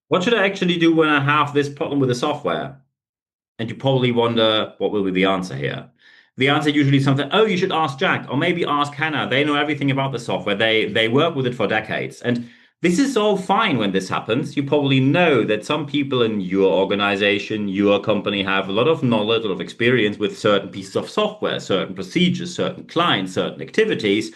What should I actually do when I have this problem with the software? And you probably wonder what will be the answer here. The answer usually is something, oh, you should ask Jack or maybe ask Hannah. They know everything about the software. They work with it for decades. And this is all fine when this happens. You probably know that some people in your organization, your company have a lot of knowledge, a lot of experience with certain pieces of software, certain procedures, certain clients, certain activities.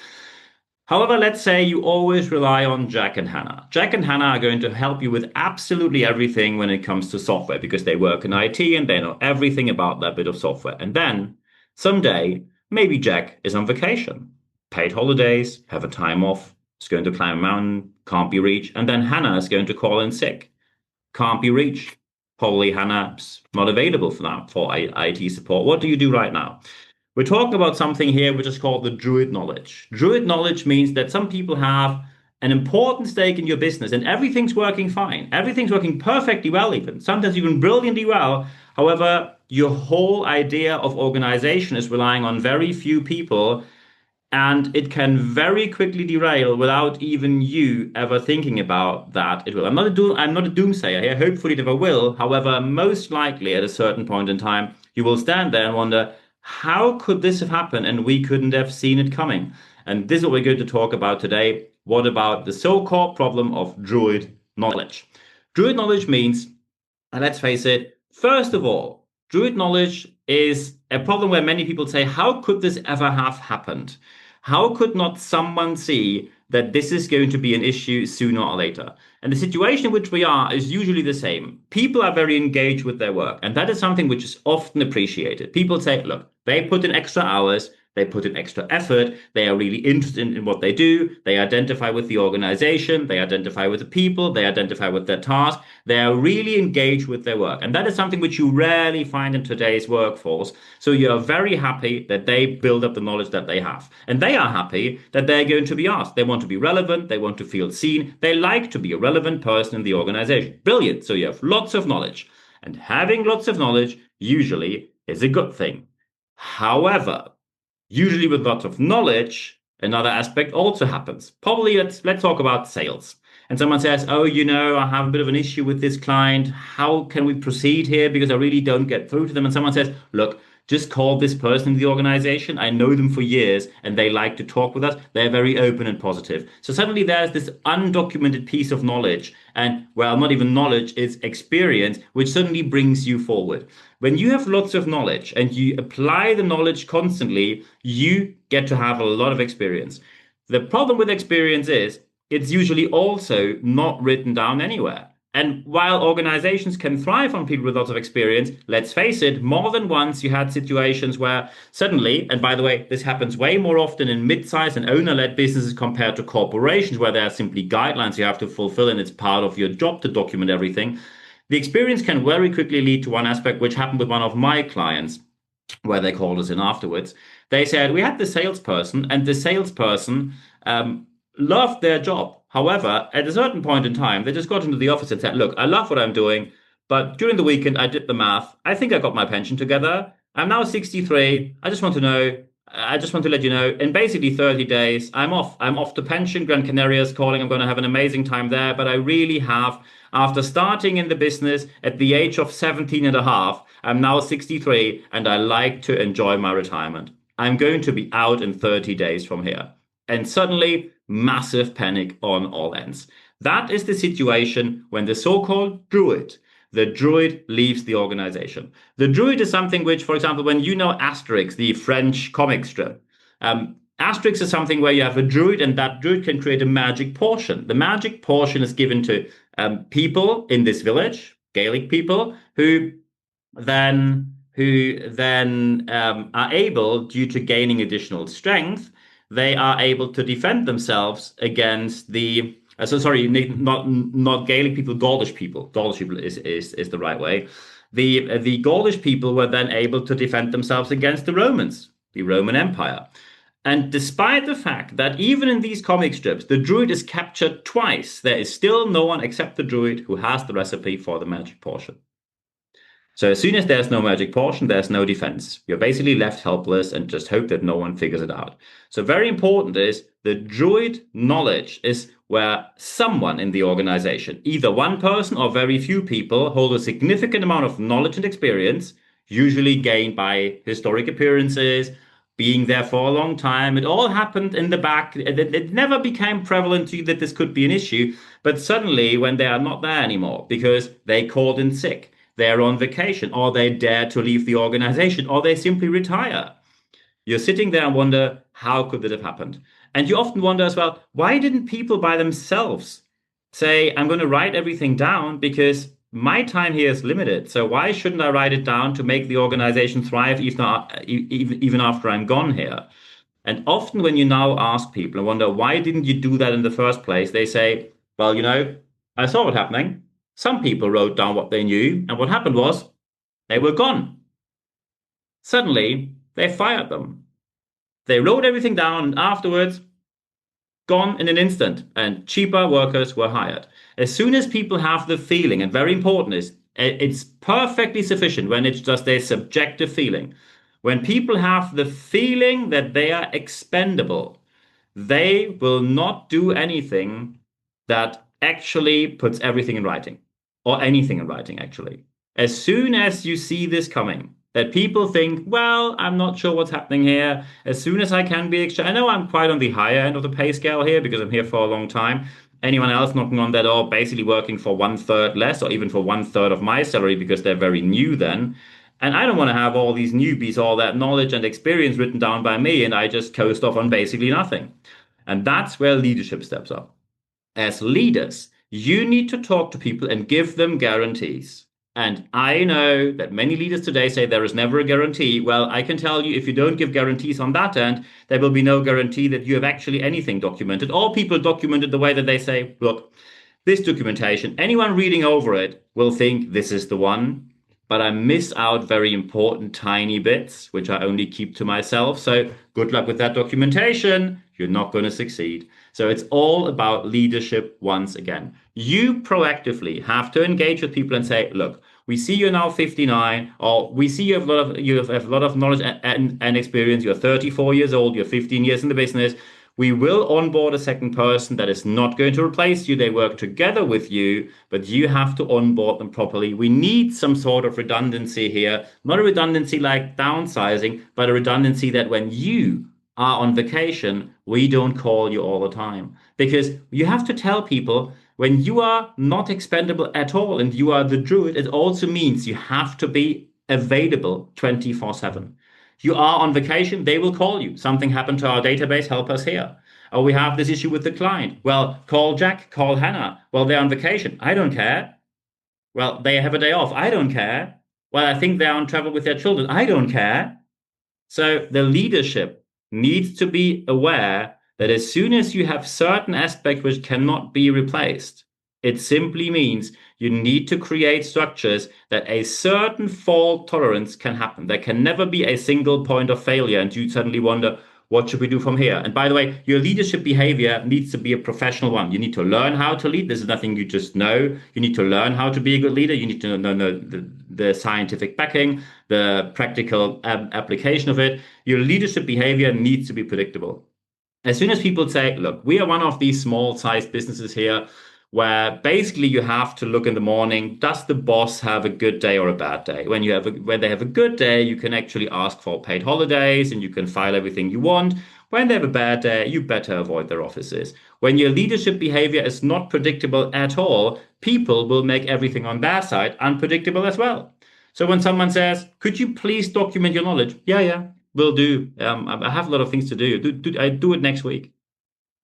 However, let's say you always rely on Jack and Hannah. Jack and Hannah are going to help you with absolutely everything when it comes to software because they work in IT and they know everything about that bit of software. And then someday, maybe Jack is on vacation, paid holidays, have a time off, is going to climb a mountain, can't be reached. And then Hannah is going to call in sick, can't be reached. Probably Hannah's not available for now for IT support. What do you do right now? We're talking about something here which is called the Druid knowledge. Druid knowledge means that some people have an important stake in your business and everything's working fine. Everything's working perfectly well, even sometimes even brilliantly well. However, your whole idea of organization is relying on very few people and it can very quickly derail without even you ever thinking about that it will. I'm not a doomsayer here. Hopefully it never will. However, most likely at a certain point in time, you will stand there and wonder, how could this have happened and we couldn't have seen it coming? And this is what we're going to talk about today. What about the so-called problem of Druid knowledge? Druid knowledge means, and let's face it, first of all, Druid knowledge is a problem where many people say, how could this ever have happened? How could not someone see that this is going to be an issue sooner or later? And the situation in which we are is usually the same. People are very engaged with their work, and that is something which is often appreciated. People say, look, they put in extra hours, they put in extra effort, they are really interested in what they do, they identify with the organization, they identify with the people, they identify with their task, they are really engaged with their work. And that is something which you rarely find in today's workforce. So you're very happy that they build up the knowledge that they have. And they are happy that they're going to be asked. They want to be relevant, they want to feel seen, they like to be a relevant person in the organization. Brilliant. So you have lots of knowledge. And having lots of knowledge usually is a good thing. However, usually with lots of knowledge, another aspect also happens. Probably let's talk about sales. And someone says, oh, I have a bit of an issue with this client. How can we proceed here? Because I really don't get through to them. And someone says, look, just call this person in the organization. I know them for years and they like to talk with us. They're very open and positive. So suddenly there's this undocumented piece of knowledge. And well, not even knowledge, it's experience, which suddenly brings you forward. When you have lots of knowledge and you apply the knowledge constantly, you get to have a lot of experience. The problem with experience is it's usually also not written down anywhere. And while organizations can thrive on people with lots of experience, let's face it, more than once you had situations where suddenly, and by the way, this happens way more often in mid-sized and owner-led businesses compared to corporations where there are simply guidelines you have to fulfill and it's part of your job to document everything. The experience can very quickly lead to one aspect, which happened with one of my clients, where they called us in afterwards. They said, we had the salesperson, and the salesperson loved their job. However, at a certain point in time, they just got into the office and said, look, I love what I'm doing, but during the weekend, I did the math. I think I got my pension together. I'm now 63. I just want to let you know, in basically 30 days, I'm off. I'm off to pension. Gran Canaria is calling. I'm going to have an amazing time there. But I really have, after starting in the business at the age of 17 and a half, I'm now 63 and I like to enjoy my retirement. I'm going to be out in 30 days from here. And suddenly, massive panic on all ends. That is the situation when the so-called the druid leaves the organization. The druid is something which, for example, when you know Asterix, the French comic strip, Asterix is something where you have a druid and that druid can create a magic portion. The magic portion is given to people in this village, Gaelic people, who then are able, due to gaining additional strength, they are able to defend themselves against the not Gaelic people, Gaulish people. Gaulish people is the right way. The Gaulish people were then able to defend themselves against the Romans, the Roman Empire. And despite the fact that even in these comic strips, the druid is captured twice, there is still no one except the druid who has the recipe for the magic potion. So as soon as there's no magic potion, there's no defense. You're basically left helpless and just hope that no one figures it out. So very important is the druid knowledge is where someone in the organization, either one person or very few people, hold a significant amount of knowledge and experience, usually gained by historic appearances, being there for a long time. It all happened in the back. It never became prevalent to you that this could be an issue. But suddenly, when they are not there anymore because they called in sick, they're on vacation, or they dare to leave the organization, or they simply retire, you're sitting there and wonder, how could that have happened? And you often wonder as well, why didn't people by themselves say, I'm going to write everything down because my time here is limited. So why shouldn't I write it down to make the organization thrive even after I'm gone here? And often when you now ask people and wonder, why didn't you do that in the first place? They say, well, I saw it happening. Some people wrote down what they knew, and what happened was they were gone. Suddenly, they fired them. They wrote everything down, and afterwards, gone in an instant, and cheaper workers were hired. As soon as people have the feeling, and very important is, it's perfectly sufficient when it's just a subjective feeling. When people have the feeling that they are expendable, they will not do anything that actually puts everything in writing, or anything in writing, actually. As soon as you see this coming, that people think, well, I'm not sure what's happening here. As soon as I can be I know I'm quite on the higher end of the pay scale here because I'm here for a long time. Anyone else knocking on that door, basically working for 1/3 less, or even for 1/3 of my salary because they're very new then. And I don't want to have all these newbies, all that knowledge and experience written down by me, and I just coast off on basically nothing. And that's where leadership steps up. As leaders, you need to talk to people and give them guarantees. And I know that many leaders today say there is never a guarantee. Well, I can tell you, if you don't give guarantees on that end, there will be no guarantee that you have actually anything documented. All people document it the way that they say, look, this documentation, anyone reading over it will think this is the one, but I miss out very important tiny bits, which I only keep to myself. So good luck with that documentation. You're not going to succeed. So it's all about leadership once again. You proactively have to engage with people and say, look, we see you're now 59, or we see you have a lot of knowledge and experience. You're 34 years old. You're 15 years in the business. We will onboard a second person that is not going to replace you. They work together with you, but you have to onboard them properly. We need some sort of redundancy here, not a redundancy like downsizing, but a redundancy that when you are on vacation, we don't call you all the time. Because you have to tell people when you are not expendable at all and you are the druid, it also means you have to be available 24/7. You are on vacation, they will call you. Something happened to our database, help us here. Or we have this issue with the client. Well, call Jack, call Hannah. Well, they're on vacation. I don't care. Well, they have a day off. I don't care. Well, I think they're on travel with their children. I don't care. So the leadership needs to be aware that as soon as you have certain aspects which cannot be replaced, it simply means you need to create structures that a certain fault tolerance can happen. There can never be a single point of failure, and you suddenly wonder, what should we do from here? And by the way, your leadership behavior needs to be a professional one. You need to learn how to lead. This is nothing you just know. You need to learn how to be a good leader. You need to know the scientific backing, the practical application of it. Your leadership behavior needs to be predictable. As soon as people say, look, we are one of these small-sized businesses here where basically you have to look in the morning, does the boss have a good day or a bad day? When they have a good day, you can actually ask for paid holidays and you can file everything you want. When they have a bad day, you better avoid their offices. When your leadership behavior is not predictable at all, people will make everything on their side unpredictable as well. So when someone says, could you please document your knowledge? Yeah, will do. I have a lot of things to do. I do it next week.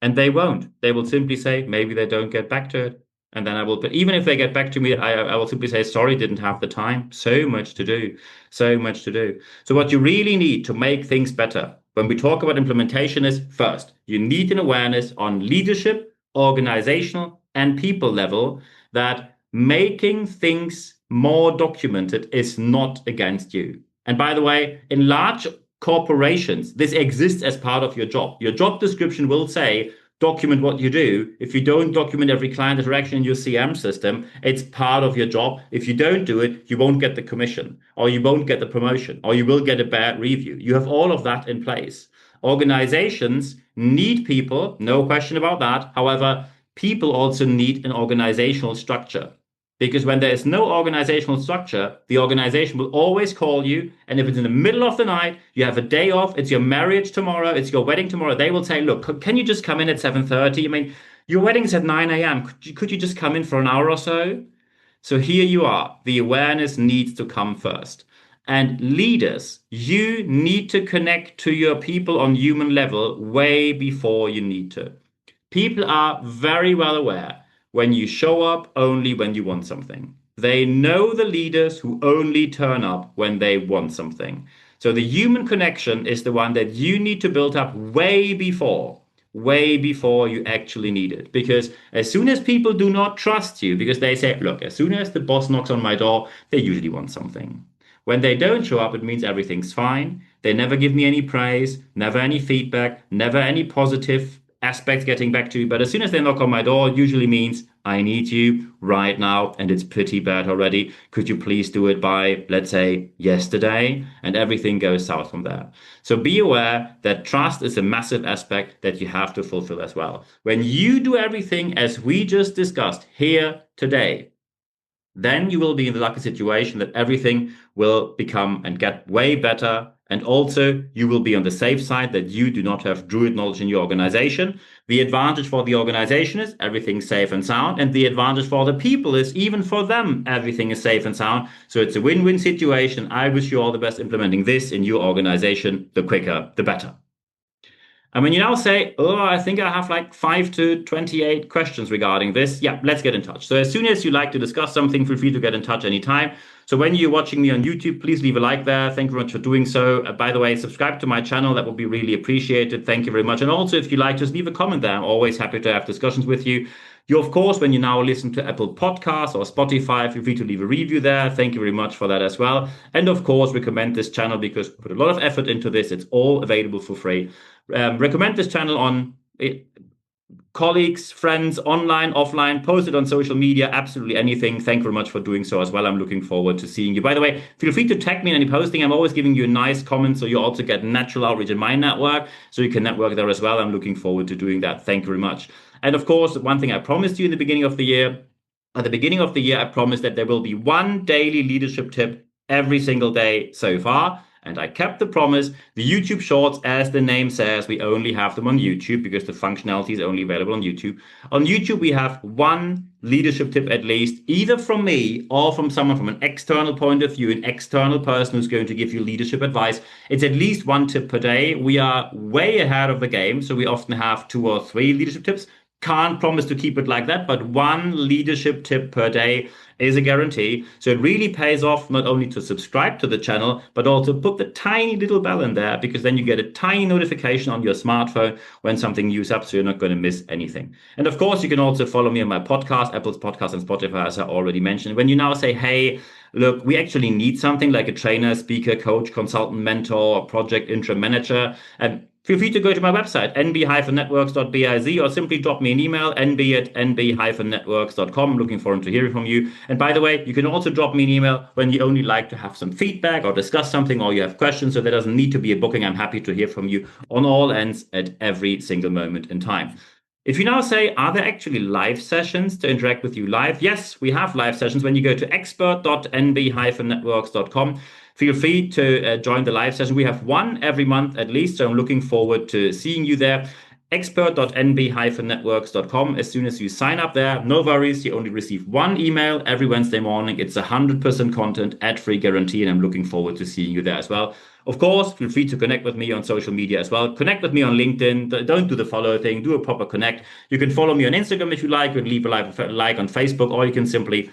And they won't. They will simply say, maybe they don't get back to it. And then I will, but even if they get back to me, I will simply say, sorry, didn't have the time. So much to do. So much to do. So what you really need to make things better when we talk about implementation is first, you need an awareness on leadership, organizational, and people level that making things more documented is not against you. And by the way, in large corporations, this exists as part of your job. Your job description will say, document what you do. If you don't document every client interaction in your CM system, it's part of your job. If you don't do it, you won't get the commission, or you won't get the promotion, or you will get a bad review. You have all of that in place. Organizations need people, no question about that. However, people also need an organizational structure. Because when there is no organizational structure, the organization will always call you. And if it's in the middle of the night, you have a day off, it's your marriage tomorrow, it's your wedding tomorrow, they will say, look, can you just come in at 7:30? I mean, your wedding's at 9 a.m. Could you just come in for an hour or so? So here you are. The awareness needs to come first. And leaders, you need to connect to your people on human level way before you need to. People are very well aware when you show up only when you want something. They know the leaders who only turn up when they want something. So the human connection is the one that you need to build up way before you actually need it. Because as soon as people do not trust you, because they say, look, as soon as the boss knocks on my door, they usually want something. When they don't show up, it means everything's fine. They never give me any praise, never any feedback, never any positive aspects getting back to you. But as soon as they knock on my door, it usually means I need you right now, and it's pretty bad already. Could you please do it by, let's say, yesterday? And everything goes south from there. So be aware that trust is a massive aspect that you have to fulfill as well. When you do everything as we just discussed here today, then you will be in the lucky situation that everything will become and get way better. And also, you will be on the safe side that you do not have Druid knowledge in your organization. The advantage for the organization is everything's safe and sound. And the advantage for the people is even for them, everything is safe and sound. So it's a win-win situation. I wish you all the best implementing this in your organization. The quicker, the better. And when you now say, oh, I think I have like 5 to 28 questions regarding this, yeah, let's get in touch. So as soon as you like to discuss something, feel free to get in touch anytime. So when you're watching me on YouTube, please leave a like there. Thank you very much for doing so. By the way, subscribe to my channel. That would be really appreciated. Thank you very much. And also, if you like, just leave a comment there. I'm always happy to have discussions with you. You, of course, when you now listen to Apple Podcasts or Spotify, feel free to leave a review there. Thank you very much for that as well. And of course, recommend this channel because we put a lot of effort into this. It's all available for free. Recommend this channel on colleagues, friends, online, offline, post it on social media, absolutely anything. Thank you very much for doing so as well. I'm looking forward to seeing you. By the way, feel free to tag me in any posting. I'm always giving you a nice comment so you also get natural outreach in my network so you can network there as well. I'm looking forward to doing that. Thank you very much. And of course, one thing I promised you in the beginning of the year, at the beginning of the year, I promised that there will be one daily leadership tip every single day so far. And I kept the promise. The YouTube Shorts, as the name says, we only have them on YouTube because the functionality is only available on YouTube. On YouTube, we have one leadership tip at least, either from me or from someone from an external point of view, an external person who's going to give you leadership advice. It's at least one tip per day. We are way ahead of the game, so we often have 2 or 3 leadership tips. Can't promise to keep it like that, but one leadership tip per day is a guarantee. So it really pays off not only to subscribe to the channel, but also put the tiny little bell in there because then you get a tiny notification on your smartphone when something new's up, so you're not going to miss anything. And of course, you can also follow me on my podcast, Apple's podcast and Spotify, as I already mentioned. When you now say, hey, look, we actually need something like a trainer, speaker, coach, consultant, mentor, project interim manager, and feel free to go to my website, nb-networks.biz, or simply drop me an email, nb@nb-networks.com. I'm looking forward to hearing from you. And by the way, you can also drop me an email when you only like to have some feedback or discuss something or you have questions. So there doesn't need to be a booking. I'm happy to hear from you on all ends at every single moment in time. If you now say, are there actually live sessions to interact with you live? Yes, we have live sessions. When you go to expert.nb-networks.com, feel free to join the live session. We have one every month at least, so I'm looking forward to seeing you there. expert.nb-networks.com. As soon as you sign up there, no worries, you only receive one email every Wednesday morning. It's 100% content, ad-free guarantee, and I'm looking forward to seeing you there as well. Of course, feel free to connect with me on social media as well. Connect with me on LinkedIn. Don't do the follow thing. Do a proper connect. You can follow me on Instagram if you like. You can leave a like on Facebook, or you can simply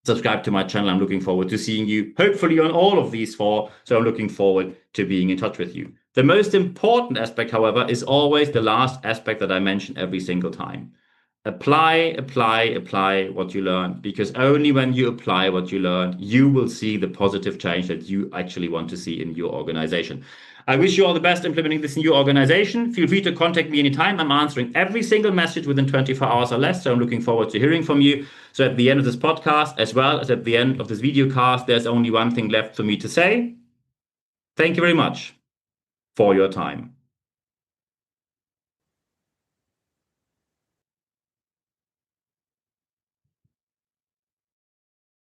subscribe to my channel. I'm looking forward to seeing you, hopefully on all of these 4. So I'm looking forward to being in touch with you. The most important aspect, however, is always the last aspect that I mention every single time. Apply what you learn, because only when you apply what you learn, you will see the positive change that you actually want to see in your organization. I wish you all the best implementing this in your organization. Feel free to contact me anytime. I'm answering every single message within 24 hours or less. So I'm looking forward to hearing from you. So at the end of this podcast, as well as at the end of this video cast, there's only one thing left for me to say. Thank you very much for your time.